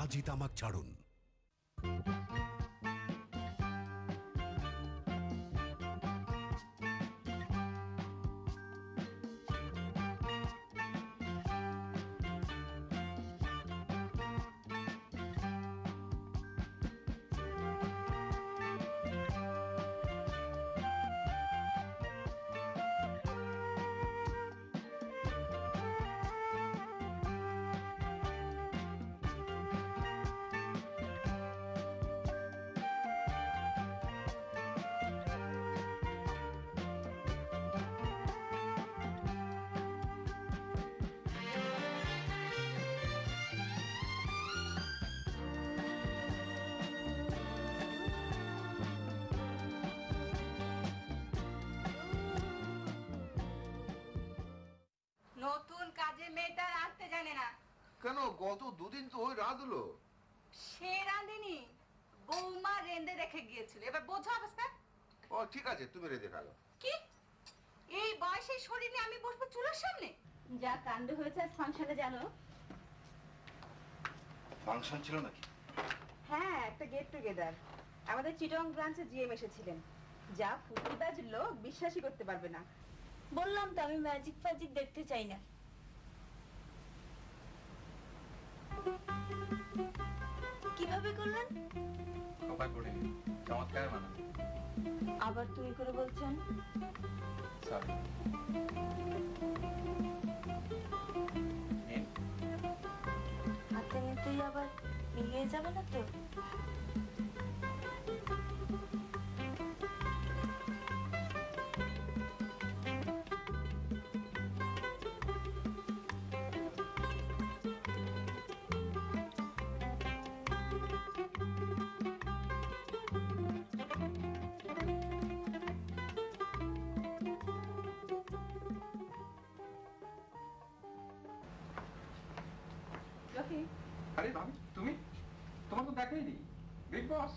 আজই তামাক ছাড়ুন। নতুন কাজে মেয়েটা রাঁধতে জানে না। কেন? গত দুদিন তো ওই রাঁধলো। সে রাঁধেনি, বৌমা রেঁধে রেখে গিয়েছিল। এবার বোঝো অবস্থা। ও ঠিক আছে, তুমি রেঁধে ফেলো। কি এই বয়সে শরীর নিয়ে আমি বসবো চুলোর সামনে? যা কাণ্ড হয়েছে আজ ফাংশনে জানো? ফাংশন ছিল নাকি? হ্যাঁ, একটা গেট টুগেদার। আমাদের চিটং ব্রাঞ্চে জিএম এসেছিলেন। যা ফুটুলবাজ লোক, বিশ্বাসই করতে পারবে না। বললাম তো আমি ম্যাজিক ফ্যাজিক দেখতে চাই না। কিভাবে করলেন? কপায় পড়েনি, চমৎকার মানা। আবার তুমি করে বলছেন? সরি। হাতে নিতেই আবার মিলিয়ে যাবে না তো? আরে ভাবি, তুমি? তোমার তো দেখাইনি। বিগ বস।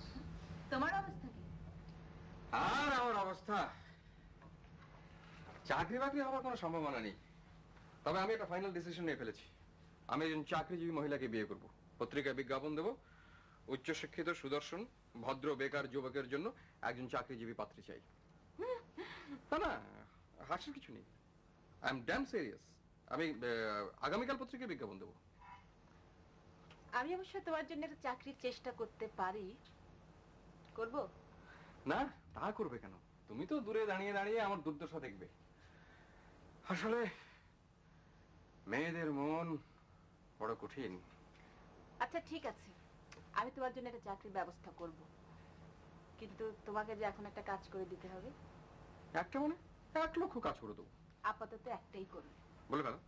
তোমার অবস্থা কি? আর আমার অবস্থা, চাকরি বাকরি হওয়ার কোনো সম্ভাবনা নেই। তবে আমি একটা ফাইনাল ডিসিশন নিয়ে ফেলেছি। আমি একজন চাকরিজীবী মহিলাকে বিয়ে করব। পত্রিকায় বিজ্ঞাপন দেব, উচ্চশিক্ষিত সুদর্শন ভদ্র বেকার যুবকের জন্য একজন চাকরিজীবী পাত্রী চাই। না না, হাসির কিছু নেই। I am damn serious. আমি আগামীকাল পত্রিকায় বিজ্ঞাপন দেবো। আমি অবশ্য তোমার জন্য একটা চাকরির চেষ্টা করতে পারি। করব না, তা করবে কেন? তুমি তো দূরে দাঁড়িয়ে দাঁড়িয়ে আমার দুর্দশা দেখবে। আসলে মেয়েদের মন বড় কঠিন। আচ্ছা ঠিক আছে, আমি তোমার জন্য একটা চাকরির ব্যবস্থা করব, কিন্তু তোমাকে যে এখন একটা কাজ করে দিতে হবে। একটা মানে 1,00,000 কাজ করে দেবো। আপাতত একটাই করবে। বলে ফেলো।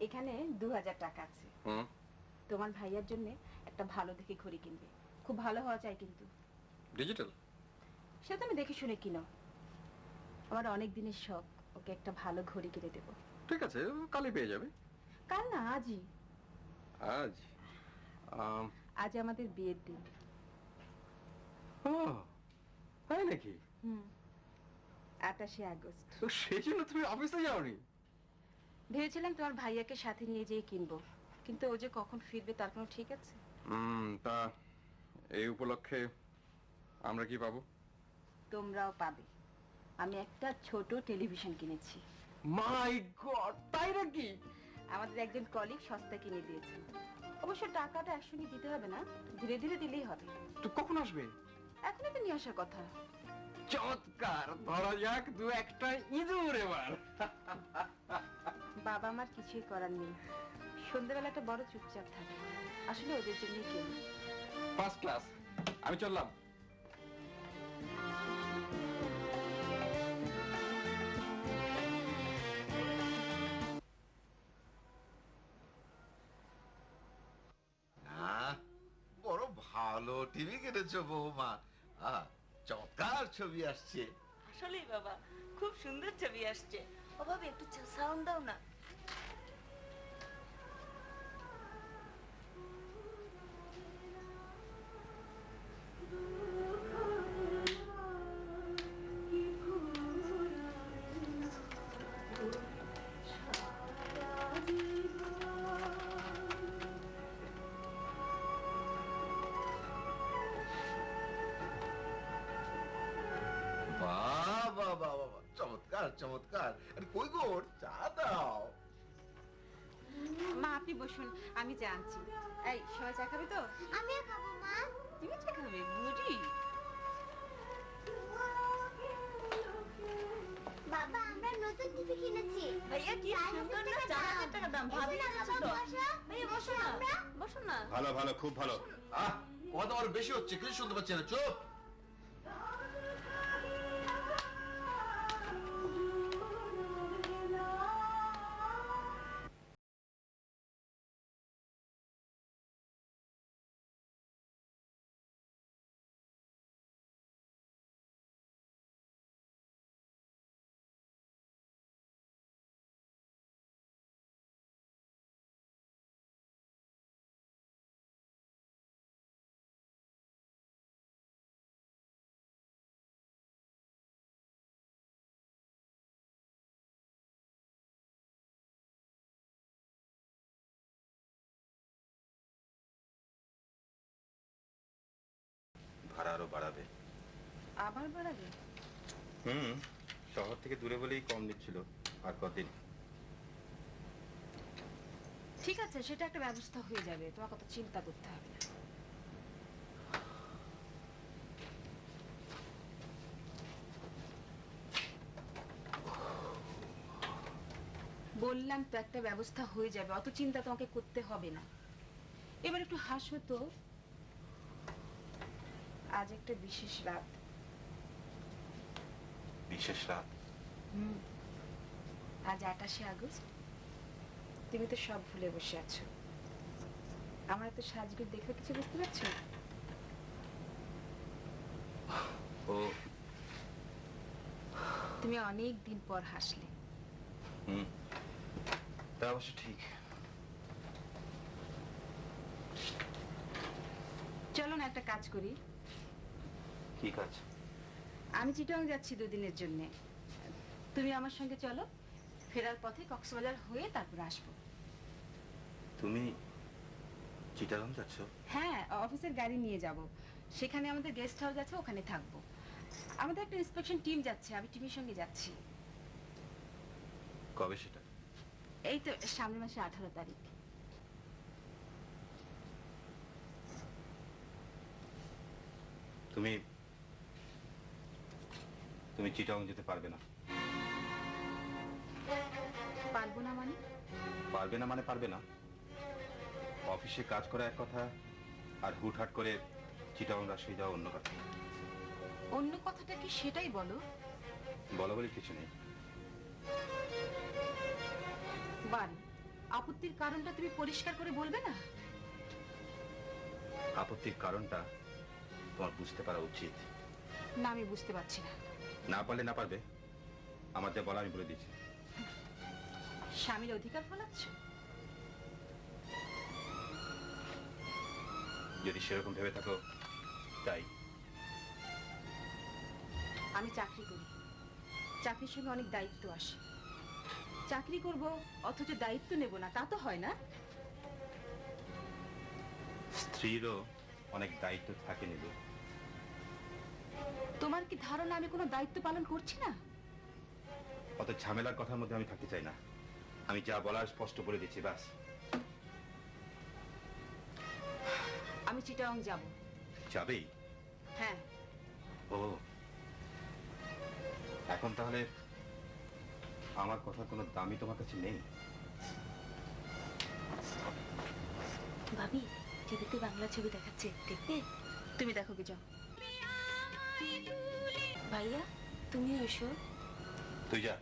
এখানে 2000 টাকা আছে। তোমার ভাইয়ার জন্য একটা ভালো দেখে ঘড়ি কিনবে, খুব ভালো হওয়া চাই কিন্তু। ডিজিটাল? সে তুমি দেখে শুনে কিনো। আমার অনেক দিনের শখ, ওকে একটা ভালো ঘড়ি কিনে দেবো। ঠিক আছে, কালই পেয়ে যাবে। কাল না, আজই। আজ? আজ আমাদের বিয়ের দিন। ও তাই নাকি? 28 আগস্ট। তো সেই জন্য তুমি অফিসে যাওনি? ভেবেছিলাম তোমার ভাইয়াকে সাথে নিয়ে যেয়ে কিনবো, কিন্তু ও যে কখন ফিরবে তার কোনো ঠিক আছে? তা এই উপলক্ষে আমরা কি পাবো? তোমরাও পাবে। আমি একটা ছোট টেলিভিশন কিনেছি। মাই গড, তাই নাকি? আমাদের একজন কলিগ সস্তা কিনে দিয়েছে। অবশ্য টাকাটা একসঙ্গে দিতে হবে না, ধীরে ধীরে দিলেই হবে। তো কখন আসবে? এখনই তো নিয়ে আসার কথা। চমৎকার, ধরা যাক 2-1টা ইঁদুর এবার। বাবা আমার কিছুই করার নেই, সন্ধ্যাবেলাটা বড় চুপচাপ থাকে। আসলে ওদের জন্যই কিনি। First class. আমি চললাম। বড় ভালো টিভি কিনেছো বৌমা। চমৎকার ছবি আসছে। আসলেই বাবা, খুব সুন্দর ছবি আসছে। ও বাবা, একটু সাউন্ড দাও না। চমৎকার। আরে কই গো, চা দাও। মা আপনি বসুন, আমি চা আনছি। এই সবাই চা খাবে তো? আমিও খাবো মা। তুমি চা খাবে বুড়ি? বাবা আমরা নতুন টিভি কিনেছি। ভাইয়া কি সুন্দর না, 4,000 টাকা দাম। ভাবি না বাবা তো? বসো। ভাইয়া বসো না, বসো না। ভালো ভালো, খুব ভালো। কথা আরো বেশি হচ্ছে, কিছু শুনতে পাচ্ছি না, চুপ। ভাড়া আরো বাড়াবে। আবার বাড়াবে? শহর থেকে দূরে বলেই কম নিচ্ছিল। আর কদিন? ঠিক আছে, সেটা একটা ব্যবস্থা হয়ে যাবে, তোমার কত চিন্তা করতে হবে না। বললাম তো একটা ব্যবস্থা হয়ে যাবে, অত চিন্তা তোমাকে করতে হবে না। এবার একটু হাসো তো। আজ একটা বিশেষ রাত। বিশেষ রাত? আজ 28শে আগস্ট। তুমি তো সব ভুলে বসে আছো। আমার তো সাজগোজ দেখে কিছু বুঝতে পারছো? ও তুমি অনেক দিন পর হাসলে। তা অবশ্য ঠিক। চলো না একটা কাজ করি। কি কাজ? আমি চিটাগাং যাচ্ছি 2 দিনের জন্য। তুমি আমার সঙ্গে চলো, ফেরার পথে কক্সবাজার হয়ে তারপর আসবো। তুমি চিটাগাং যাচ্ছ? হ্যাঁ, অফিসের গাড়ি নিয়ে যাব। সেখানে আমাদের গেস্ট হাউস আছে, ওখানে থাকবো। আমাদের একটা ইন্সপেকশন টিম যাচ্ছে, আমি টিমের সঙ্গে যাচ্ছি। কবে সেটা? এই তো সামনের মাসে 18 তারিখ। তুমি তুমি চিটাগাং যেতে পারবে না। পারবো না মানে? পারবে না মানে পারবে না। অফিসে কাজ করা এক কথা, আর হুটহাট করে চিটাগাং রাজশাহী যাওয়া অন্য কথা। অন্য কথাটা কি সেটাই বলো। বলা বলি কিছু নেই। বান, আপত্তির কারণটা তুমি পরিষ্কার করে বলবে না? আপত্তির কারণটা তোমার বুঝতে পারা উচিত। না, আমি বুঝতে পারছি না। না পারলে না পারবে, আমার যা বলা আমি বলে দিচ্ছি। স্বামীর অধিকার ফলাচ্ছ? যদি সেরকম ভেবে থাকো তাই। আমি চাকরি করি, চাকরির সঙ্গে অনেক দায়িত্ব আসে। চাকরি করব অথচ দায়িত্ব নেব না, তা তো হয় না। স্ত্রীরও অনেক দায়িত্ব থাকে নিলু। তোমার কি ধারণা আমি কোনো দায়িত্ব পালন করছি না? অত ঝামেলার কথার মধ্যে আমি থাকতে চাই না। আমি যা বলার স্পষ্ট বলে দিচ্ছি, ব্যাস। আমি চিটাগাং যাব। যাবেই? হ্যাঁ। ও, এখন তাহলে আমার কথার কোনো দামই তোমার কাছে নেই? ভাবি, টিভিতে বাংলা ছবি দেখাচ্ছে, দেখবে? তুমি দেখো কি যাও। ভাইয়া তুমিও এসো। তুই যা।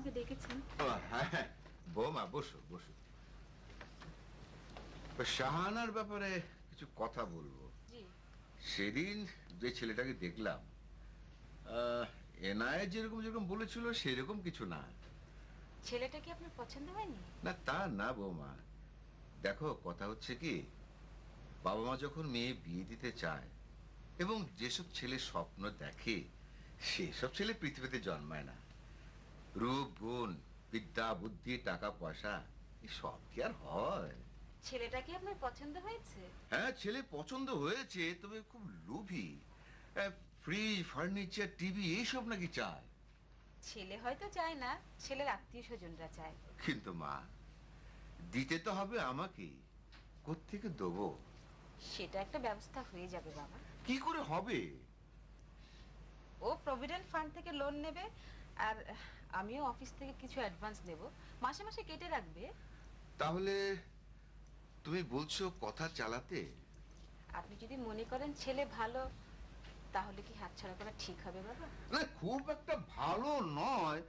আমাকে ডেকেছেন? হ্যাঁ, বৌমা বসো বসো। শাহানার ব্যাপারে কিছু কথা বলবো। জি। সেদিন যে ছেলেটাকে দেখলাম, এনআইএ যেরকম যেরকম বলেছিল সেরকম কিছু না। ছেলেটা কি আপনার পছন্দ হয়নি? না তা না বৌমা, দেখো কথা হচ্ছে কি, বাবা মা যখন মেয়ে বিয়ে দিতে চায় এবং যেসব ছেলে স্বপ্ন দেখে সেসব ছেলে পৃথিবীতে জন্মায় না। রূপ গুণ বিদ্যা বুদ্ধি টাকা পয়সা সব কি আর হয়? ছেলেটা কি আপনার পছন্দ হয়েছে? হ্যাঁ, ছেলে পছন্দ হয়েছে, তবে খুব লোভী। ফ্রিজ ফার্নিচার টিভি এইসব নাকি চায়। ছেলে হয়তো চায় না, ছেলের আত্মীয় স্বজনরা চায়। কিন্তু মা, দিতে তো হবে আমাকে, কোত্থেকে দেবো? সেটা একটা ব্যবস্থা হয়ে যাবে বাবা। কি করে হবে? ও প্রভিডেন্ট ফান্ড থেকে লোন নেবে, আর আমিও অফিস থেকে কিছু অ্যাডভান্স নেব, মাসে মাসে কেটে রাখবে। তাহলে তুমি বলছো কথা চালাতে? আপনি যদি মনে করেন ছেলে ভালো, তাহলে কি হাতছাড়া করা ঠিক হবে বাবা? না, খুব একটা ভালো নয়।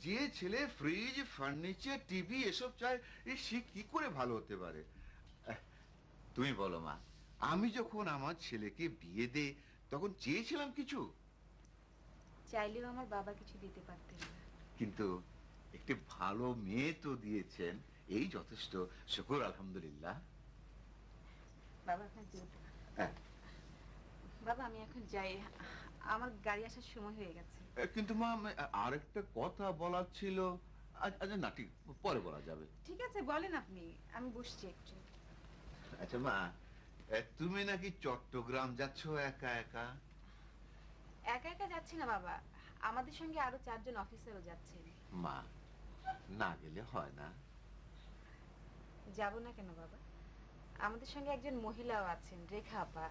যে ছেলে ফ্রিজ ফার্নিচার টিভি এসব চায়, সে কি করে ভালো হতে পারে? তুমি বলো মা, আমি যখন আমার ছেলেকে বিয়ে দেই তখন চেয়েছিলাম কিছু? চাইলেও আমার বাবা কিছু দিতে পারতেন না। কিন্তু একটি ভালো মেয়ে তো দিয়েছেন, এই যথেষ্ট। শুকর আলহামদুলিল্লাহ। বাবা আপনার দুধ। হ্যাঁ। বাবা আমি এখন যাই, আমার গাড়ি আসার সময় হয়ে গেছে। কিন্তু মা, আরেকটা কথা বলার ছিল। আচ্ছা না, ঠিক পরে বলা যাবে। ঠিক আছে বলেন আপনি, আমি বসছি একটু। আচ্ছা মা, তুমি নাকি চট্টগ্রাম যাচ্ছ একা একা? একা একা যাচ্ছি না বাবা, আমাদের সঙ্গে আরো 4 জন অফিসারও যাচ্ছেন। মা, না গেলে হয় না? যাব না কেন বাবা, আমাদের সঙ্গে একজন মহিলাও আছেন, রেখা আপা,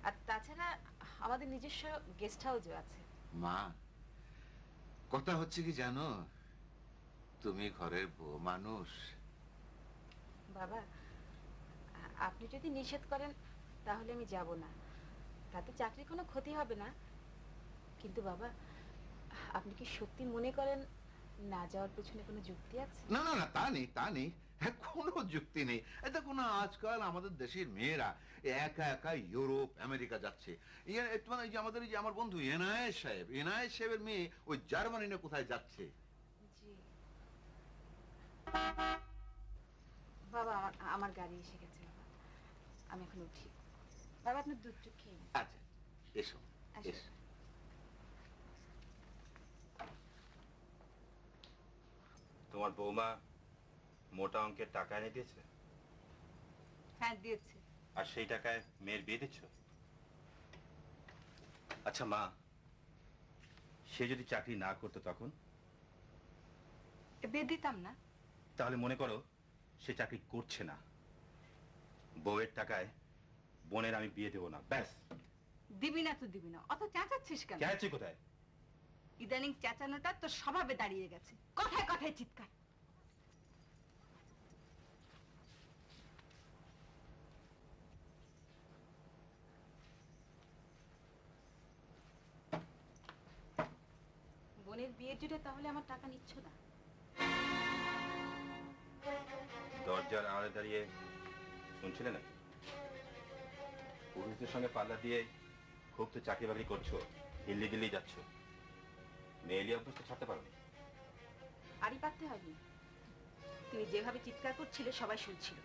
আর তাছাড়া আমাদের নিজস্ব গেস্ট হাউসও আছে। মা, কথা হচ্ছে কি জানো, তুমি ঘরের বউ মানুষ। বাবা আপনি যদি নিষেধ করেন তাহলে আমি যাব না, তাতে চাকরির কোনো ক্ষতি হবে না। কিন্তু বাবা আপনি কি সত্যি মনে করেন না যাওয়ার পেছনে কোনো যুক্তি আছে? না না না, তা নেই তা নেই, কোনো যুক্তি নেই। দেখো না, আজকাল আমাদের দেশের মেয়েরা একা একা ইউরোপ আমেরিকা যাচ্ছে। মানে এই যে আমাদের এই যে আমার বন্ধু এনআইএ সাহেবের মেয়ে ওই জার্মানি না কোথায় যাচ্ছে। জি বাবা, আমার গাড়ি এসে গেছে বাবা, আমি এখন উঠি। বাবা আপনার দুধটা খেয়ে নিন। আচ্ছা, এসো আসো। এসো। তোমার বৌমা মোটা অঙ্কের টাকা এনে দিয়েছে, হ্যাঁ দিয়েছে। আর সেই টাকায় মেয়ের বিয়ে দিচ্ছ? আচ্ছা মা, সে যদি চাকরি না করতো তখন? বিয়ে দিতাম না। তাহলে মনে করো সে চাকরি করছে না, বউয়ের টাকায় বোনের আমি বিয়ে দেবো না, ব্যাস। দিবি না তো দিবি না, অত চেঁচাচ্ছিস কেন? চাইছি কোথায়? ইদানিং চেঁচানোটা তোর স্বভাবে দাঁড়িয়ে গেছে, কথায় কথায় চিৎকার। বোনের বিয়ে জুড়ে তাহলে আমার টাকা নিচ্ছ না? দরজার আড়ে দাঁড়িয়ে শুনছিলে না? পুরুষদের সঙ্গে পাল্লা দিয়ে খুব তো চাকরি বাকরি করছো, দিল্লি দিল্লি যাচ্ছ, মেয়েলি অভ্যাস তো ছাড়তে পারো না। আরই পারতে হয়নি, তুমি যেভাবে চিৎকার করছিলে সবাই শুনছিল।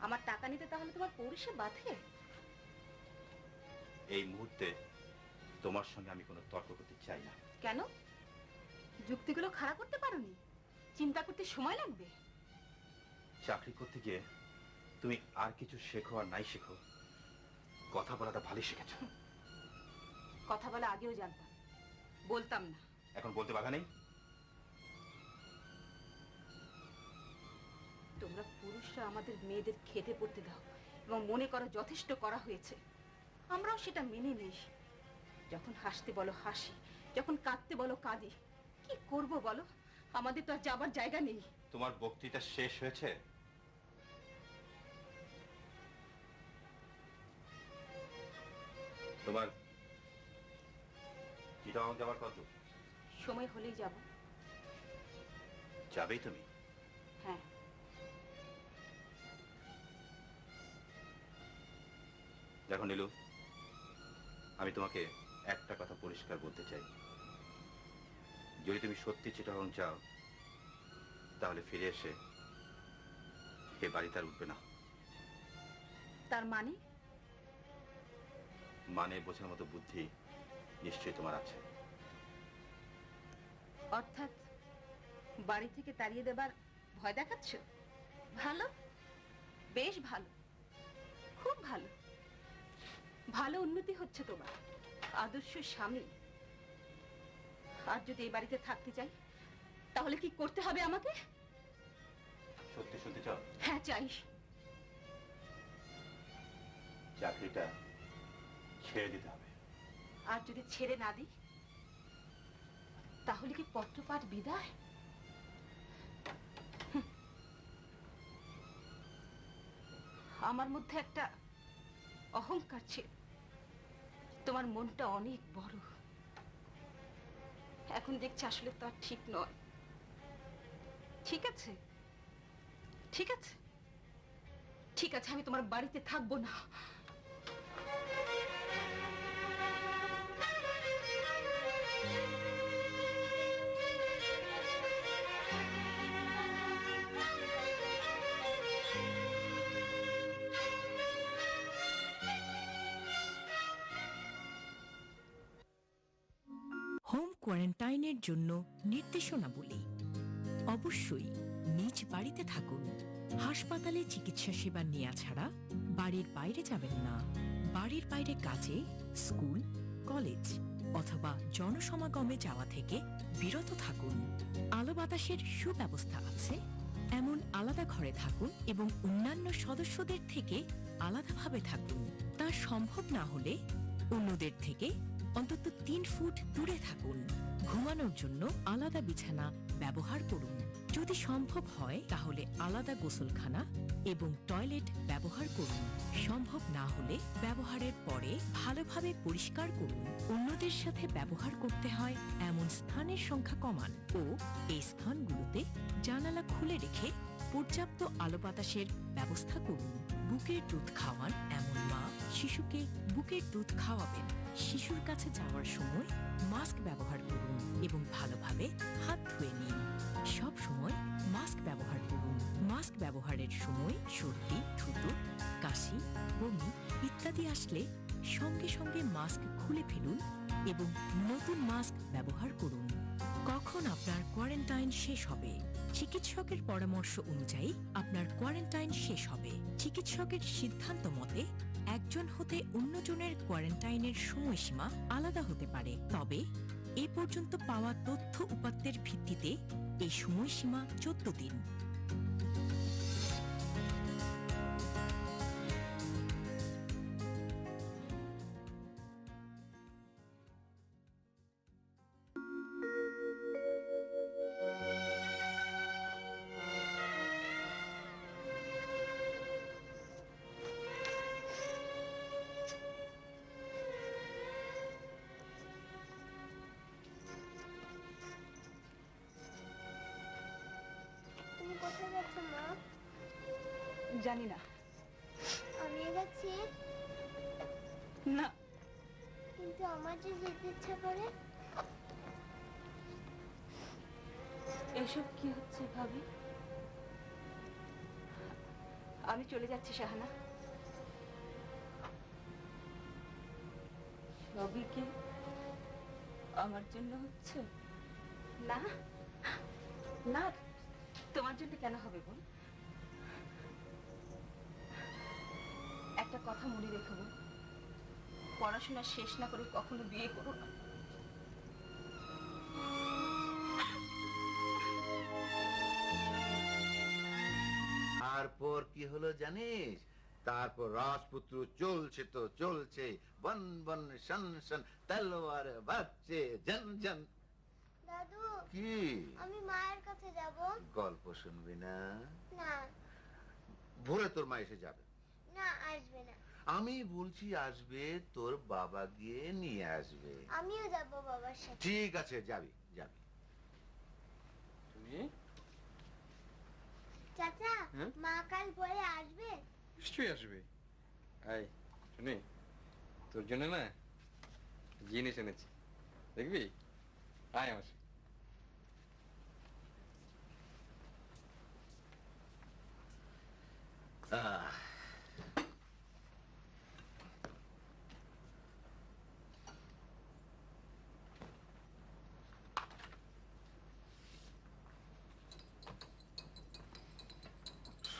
আমার টাকা নিতে তাহলে তোমার পৌরুষে বাধে? এই মুহূর্তে তোমার সঙ্গে আমি কোনো তর্ক করতে চাই না। কেন? যুক্তিগুলো খাড়া করতে পারোনি? চিন্তা করতে সময় লাগবে। চাকরি করতে গিয়ে তুমি আর কিছু শেখো আর নাই শেখো, কথা বলাটা ভালোই শিখেছো। কথা বলা আগেও জানতাম, বলতাম না। এখন বলতে বাধা নেই? তোমরা পুরুষরা আমাদের মেয়েদের খেতে পড়তে দাও এবং মনে করো যথেষ্ট করা হয়েছে। আমরাও সেটা মেনে নিই। যখন হাসতে বলো হাসি, যখন কাঁদতে বলো কাঁদি। কি করব বলো, আমাদের তো আর যাবার জায়গা নেই। তোমার বক্তৃতা শেষ হয়েছে? তোমার চিটাগাং যাওয়ার কত? সময় হলেই যাব। যাবেই তুমি? হ্যাঁ। দেখো নীলু, আমি তোমাকে একটা কথা পরিষ্কার বলতে চাই। যদি তুমি সত্যি চিটাগং চাও, তাহলে ফিরে এসে এ বাড়িতে আর উঠবে না। তার মানে? মানে বোঝার মতো বুদ্ধি নিশ্চয়ই তোমার আছে। অর্থাৎ বাড়ি থেকে তাড়িয়ে দেবার ভয় দেখাচ্ছ? ভালো, বেশ ভালো, খুব ভালো। ভালো উন্নতি হচ্ছে তোমার, আদর্শ স্বামী। আর যদি এই বাড়িতে থাকতে চাই, তাহলে কি করতে হবে আমাকে? সত্যি শুনতে চাও? হ্যাঁ, চাই। চাকরিটা ছেড়ে দিতে হবে। আর যদি ছেড়ে না দিই, তাহলে কি পত্রপাঠ বিদায়? হুঁ। আমার মধ্যে একটা অহংকার ছিল। তোমার মনটা অনেক বড়। এখন দেখছি আসলে তো আর ঠিক নয়। ঠিক আছে, ঠিক আছে, ঠিক আছে, আমি তোমার বাড়িতে থাকবো না। হোম কোয়ারেন্টাইনের জন্য নির্দেশনাবলী। অবশ্যই নিজ বাড়িতে থাকুন। হাসপাতালে চিকিৎসা সেবা নেওয়া ছাড়া বাড়ির বাইরে যাবেন না। বাড়ির বাইরে কাজে, স্কুল, কলেজ অথবা জনসমাগমে যাওয়া থেকে বিরত থাকুন। আলো বাতাসের সুব্যবস্থা আছে এমন আলাদা ঘরে থাকুন এবং অন্যান্য সদস্যদের থেকে আলাদাভাবে থাকুন। তা সম্ভব না হলে অন্যদের থেকে অন্তত 3 ফুট দূরে থাকুন। ঘুমানোর জন্য আলাদা বিছানা ব্যবহার করুন। যদি সম্ভব হয় তাহলে আলাদা গোসলখানা এবং টয়লেট ব্যবহার করুন। সম্ভব না হলে ব্যবহারের পরে ভালোভাবে পরিষ্কার করুন। অন্যদের সাথে ব্যবহার করতে হয় এমন স্থানের সংখ্যা কমান ও এই স্থানগুলোতে জানালা খুলে রেখে পর্যাপ্ত আলো বাতাসের ব্যবস্থা করুন। বুকের দুধ খাওয়ান এমন মা শিশুকে বুকের দুধ খাওয়াবেন। শিশুর কাছে যাওয়ার সময় মাস্ক ব্যবহার করুন এবং ভালোভাবে হাত ধুয়ে নিন। সব সময় মাস্ক ব্যবহার করুন। মাস্ক ব্যবহারের সময় সর্দি, থুতু, কাশি, বমি ইত্যাদি আসলে সঙ্গে সঙ্গে মাস্ক খুলে ফেলুন এবং নতুন মাস্ক ব্যবহার করুন। কখন আপনার কোয়ারেন্টাইন শেষ হবে? চিকিৎসকের পরামর্শ অনুযায়ী আপনার কোয়ারেন্টাইন শেষ হবে। চিকিৎসকের সিদ্ধান্ত মতে একজন হতে অন্যজনের কোয়ারেন্টাইনের সময়সীমা আলাদা হতে পারে, তবে এ পর্যন্ত পাওয়া তথ্য উপাত্তের ভিত্তিতে এই সময়সীমা 14 দিন। তুমি কোথায় যাচ্ছ মা? জানি না। আমি যাচ্ছি, না, কিন্তু আমার যে যেতে ইচ্ছা করে। এসব কি হচ্ছে ভাবি? আমি চলে যাচ্ছি শাহানা। সবই কি আমার জন্য হচ্ছে? না না, তোমার জন্য কেন হবে বোন? একটা কথা মনে রেখো বোন, পড়াশোনা শেষ না করে কখনো বিয়ে করো না। তারপর কি হলো জানিস? তারপর রাজপুত্র চলছে তো চলছে, বন বন শন শন, তলোয়ার বাজছে জন জন। দাদু, কি আমি মায়ের কাছে যাব। গল্প শুনবি না? না ভোরে তোর মা এসে যাবে। না, আসবে না। আমি বলছি আসবে, তোর বাবা গিয়ে নিয়ে আসবে। আমিও যাব বাবার সাথে। ঠিক আছে, যাবি যাবি। তুমি চাচা হ্যাঁ? মা কাল পরে আসবে? নিশ্চয়ই আসবে। আয় শুনি, তোর জন্য না জিনিস এনেছি, দেখবি? আয় আমার সাথে। আহ,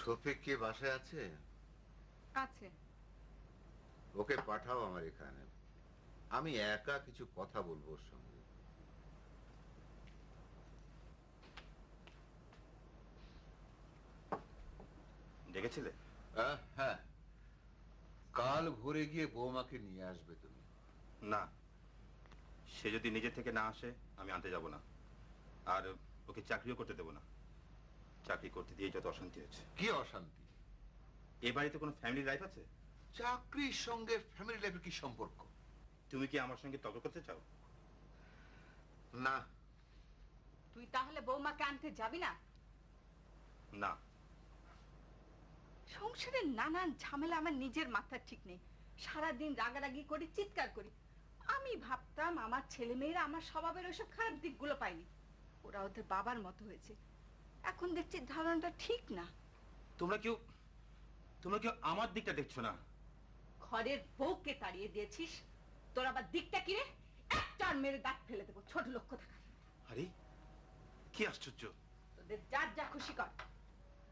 শফিক কি বাসায় আছে? আছে। ওকে পাঠাও আমার এখানে, আমি একা কিছু কথা বলবো ওর সঙ্গে। ডেকেছিলে? হ্যাঁ, কাল ভোরে গিয়ে বৌমাকে নিয়ে আসবে তুমি। না, সে যদি নিজে থেকে না আসে আমি আনতে যাব না। আর ওকে চাকরিও করতে দেব না। চাকরি করতে দিয়ে যত অশান্তি হচ্ছে। কি অশান্তি? এ বাড়িতে কোনো ফ্যামিলি লাইফ আছে? চাকরির সঙ্গে ফ্যামিলি লাইফের কি সম্পর্ক? তুমি কি আমার সঙ্গে তর্ক করতে চাও? না। তুই তাহলে বৌমাকে আনতে যাবি না? না। সংসারের নানান ঝামেলা আমার নিজের মাথার ঠিক নেই। সারাদিন রাগারাগি করি, চিৎকার করি। আমি ভাবতাম আমার ছেলে মেয়েরা আমার স্বভাবের ওইসব খারাপ দিকগুলো পায়নি, ওরা ওদের বাবার মতো হয়েছে। এখন দেখছি ধারণাটা ঠিক না। তোমরা কেউ আমার দিকটা দেখছো না। ঘরের বউকে তাড়িয়ে দিয়েছিস, তোর আবার দিকটা কি রে? একটা মেরে দাঁত ফেলে দেবো, ছোট লক্ষ্য থাকা। আরে কি আশ্চর্য! তোদের যার যা খুশি কর।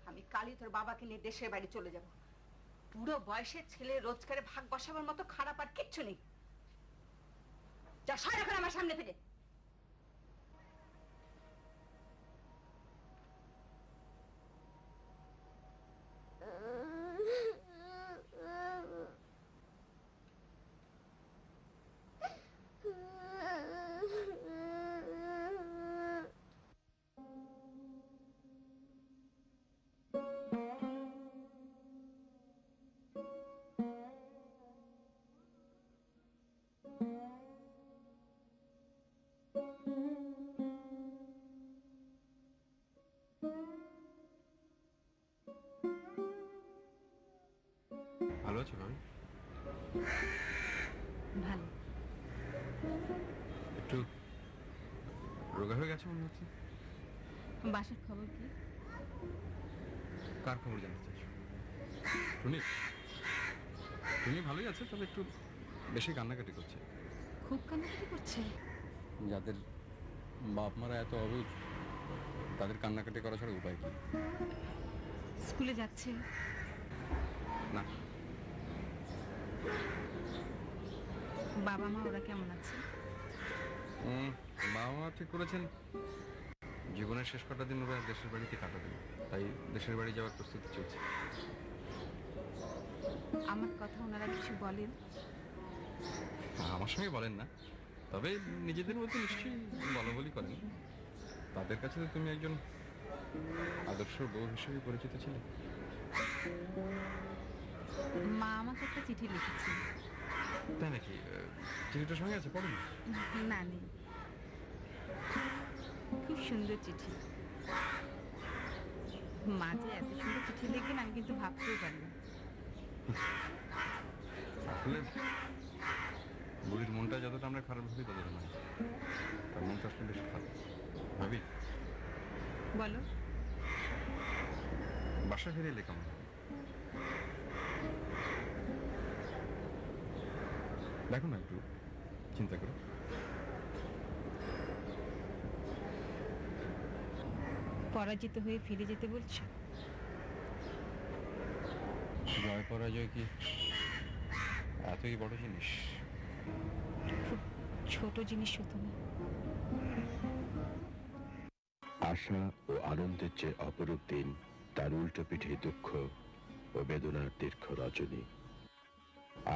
আমি কালই তোর বাবাকে নিয়ে দেশের বাড়ি চলে যাব। বুড়ো বয়সের ছেলে রোজগারে ভাগ বসাবার মতো খারাপ আর কিচ্ছু নেই। যা সর এখন আমার সামনে থেকে। ভালো আছো ভাবি? ভালো। একটু রোগা হয়ে গেছে মনে হচ্ছে। বাসার খবর কি? কার খবর জানতে চাইছো? শুনি, তুমি ভালোই আছো, তবে একটু বেশি কান্নাকাটি করছে। খুব কান্নাকাটি করছে? যাদের বাপ মারা এত অবুঝ, তাদের কান্নাকাটি করা ছাড়া উপায় কি? স্কুলে যাচ্ছে? না। বাবা মা ওরা কেমন আছে? বাবা মা ঠিক করেছেন জীবনের শেষ কটা দিন ওরা দেশের বাড়িতে কাটাবেন, তাই দেশের বাড়ি যাওয়ার প্রস্তুতি চলছে। আমার কথা ওনারা কিছু বলেন? আমার সঙ্গে বলেন না, তবে নিজেদের মধ্যে নিশ্চয়ই বলা বলি করেন। তাদের কাছে তো তুমি একজন আদর্শ বউ হিসেবে পরিচিত ছিলে। মা আমাকে একটা চিঠি লিখেছে। তাই নাকি? চিঠিটার সঙ্গে আছে, পড়ুন। না, নেই। খুব সুন্দর চিঠি। মা যে এত সুন্দর চিঠি লিখবেন আমি কিন্তু ভাবতেও পারি না। আসলে বুড়ির মনটা যতটা আমরা খারাপ ভাবি ততটা নয়, তার মনটা আসলে বেশ খারাপ ভাবি। বলো। বাসা ফিরে এলে কেমন? দেখো না, একটু চিন্তা করো। পরাজিত হয়ে ফিরে যেতে বলছো? জয় পরাজয় কি এতই বড় জিনিস? খুব ছোট জিনিস হতো না। আশা ও আনন্দের যে অপরূপ দিন, তার উল্টো পিঠে দুঃখ ও বেদনার দীর্ঘ রজনী।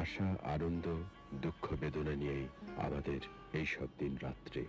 আশা, আনন্দ, দুঃখ, বেদনা নিয়েই আমাদের এইসব দিন রাত্রি।